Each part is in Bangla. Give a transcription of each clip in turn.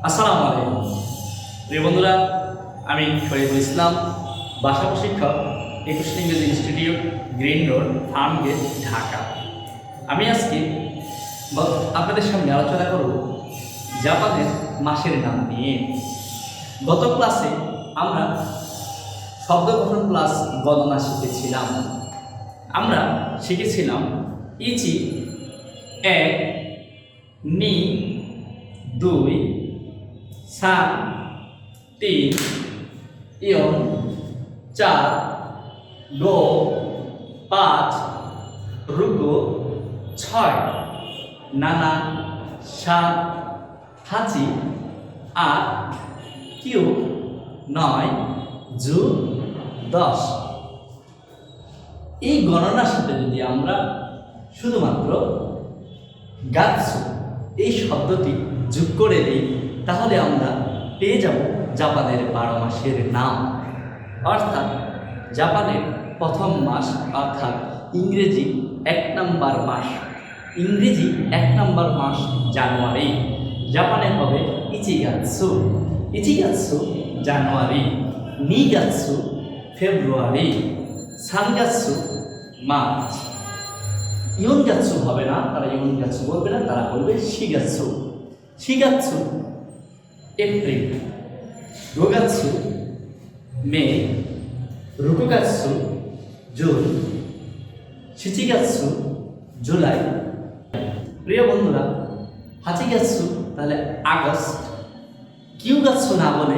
আসসালামু আলাইকুম প্রিয় বন্ধুরা, আমি শরীফুল ইসলাম, ভাষা প্রশিক্ষক, একুশ ইংরেজি institute, Green Road, Farm Gate, Dhaka. আমি আজকে আপনাদের সামনে আলোচনা করব জাপানের মাসের নাম নিয়ে। গত ক্লাসে আমরা শব্দ গঠন প্লাস গণনা শিখেছিলাম। আমরা শিখেছিলাম ইচি 1, নি 2, সান 3, ইয়ন 4, গো 5, রুকো 6, নানা 7, হাচি 8, কিউ 9, জু 10। এই গণনার সাথে যদি আমরা শুধুমাত্র গাৎসু এই শব্দটি যোগ করে দিই, তাহলে আমরা পেয়ে যাব জাপানের 12 মাসের নাম। অর্থাৎ জাপানের প্রথম মাস অর্থাৎ ইংরেজি 1 নম্বর মাস, ইংরেজি 1 নম্বর মাস জানুয়ারি। জাপানে হবে ইচিগাৎসু, ইচিগাৎসু জানুয়ারি, নিগাৎসু ফেব্রুয়ারি, সানগাৎসু মার্চ। ইয়নগাৎসু হবে না, তারা ইয়নগাৎসু বলবে না, তারা বলবে শিগাৎসু, শিগাৎসু এপ্রিল, গোগাৎসু মে, রুকুগাৎসু জুন, শিচিগাৎসু জুলাই। প্রিয় বন্ধুরা, হাচিগাৎসু তাহলে আগস্ট, কিউগাৎসু না বলে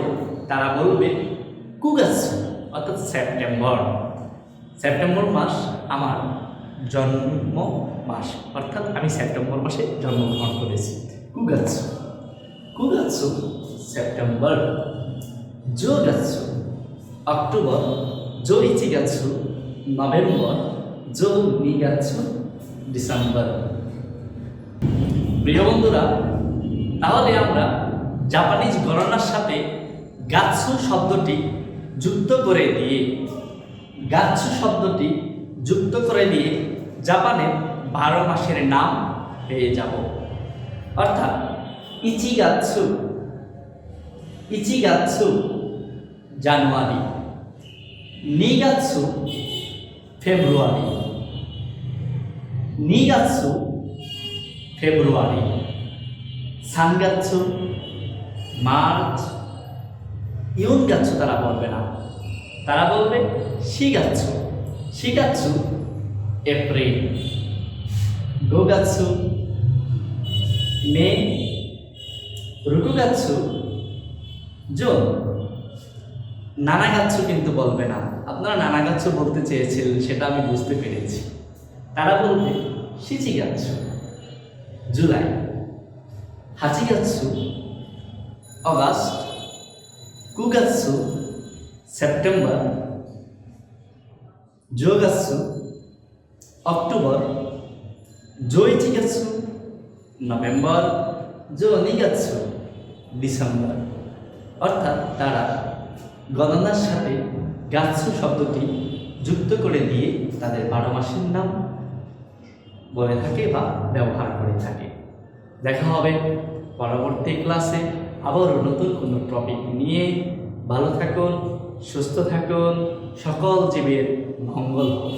তারা বলবে কুগাৎসু অর্থাৎ সেপ্টেম্বর। সেপ্টেম্বর মাস আমার জন্ম মাস, অর্থাৎ আমি সেপ্টেম্বর মাসে জন্মগ্রহণ করেছি। কুগাৎসু, কুগাৎসু সেপ্টেম্বর, জোগাৎসু অক্টোবর, জোইচিগাৎসু নভেম্বর, জো নিগাৎসু ডিসেম্বর। প্রিয় বন্ধুরা, তাহলে আমরা জাপানিজ গণনার সাথে গাৎসু শব্দটি যুক্ত করে দিয়ে, গাৎসু শব্দটি যুক্ত করে দিয়ে জাপানের 12 মাসের নাম পেয়ে যাব। অর্থাৎ ইচিগাৎসু, ইচিগাৎসু জানুয়ারি, নিগাৎসু ফেব্রুয়ারি, নিগাৎসু ফেব্রুয়ারি, সানগাৎসু মার্চ, ইয়নগাৎসু তারা বলবে না, তারা বলবে শিগাৎসু, শিগাৎসু এপ্রিল, গোগাৎসু মে, রুকুগাৎসু জুন। নানাগাৎসু কিন্তু বলবে না, আপনারা নানাগাৎসু বলতে চেয়েছিলেন, সেটা আমি বুঝতে পেরেছি। তারা বলবে শিচিগাৎসু জুলাই, হাচিগাৎসু অগাস্ট, কুগাৎসু সেপ্টেম্বর, জোগাৎসু অক্টোবর, জোইচিগাৎসু নভেম্বর, জো নিগাৎসু ডিসেম্বর। অর্থাৎ তারা গণনার সাথে গাৎসু শব্দটি যুক্ত করে দিয়ে তাদের 12 মাসের নাম বলে থাকে বা ব্যবহার করে থাকে। দেখা হবে পরবর্তী ক্লাসে আবারও নতুন কোনো টপিক নিয়ে। ভালো থাকুন, সুস্থ থাকুন, সকল জীবের মঙ্গল হোক।